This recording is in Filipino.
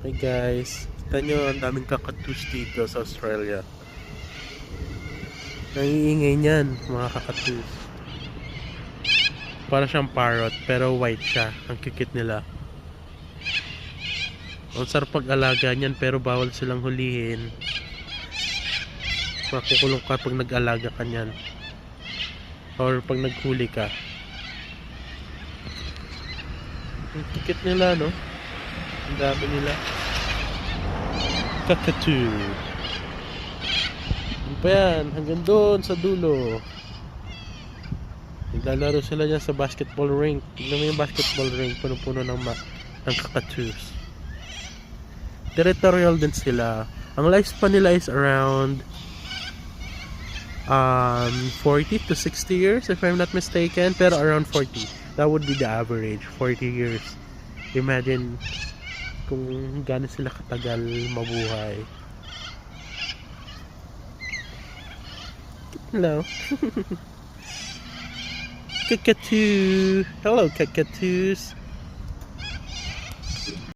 Hey guys, kita nyo ang daming kakatus dito sa Australia. Nangiingay niyan mga kakatus. Para siyang parrot pero white siya. Ang kikit nila. Ang sarap pag-alaga niyan pero bawal silang hulihin. Makukulong ka pag nag-alaga ka niyan. Or pag naghuli ka. Ang kikit nila, no? Ang dami nila. Kakatu. Ano pa yan? Hanggang doon sa dulo. Naglalaro sila dyan sa basketball rink. Tignan mo yung basketball rink. Puno-puno ng kakatus. Territorial din sila. Ang lifespan nila is around 40 to 60 years if I'm not mistaken. Pero around 40. That would be the average. 40 years. Imagine kung gaano sila katagal mabuhay. Hello. Kakatu. Hello, kakatus.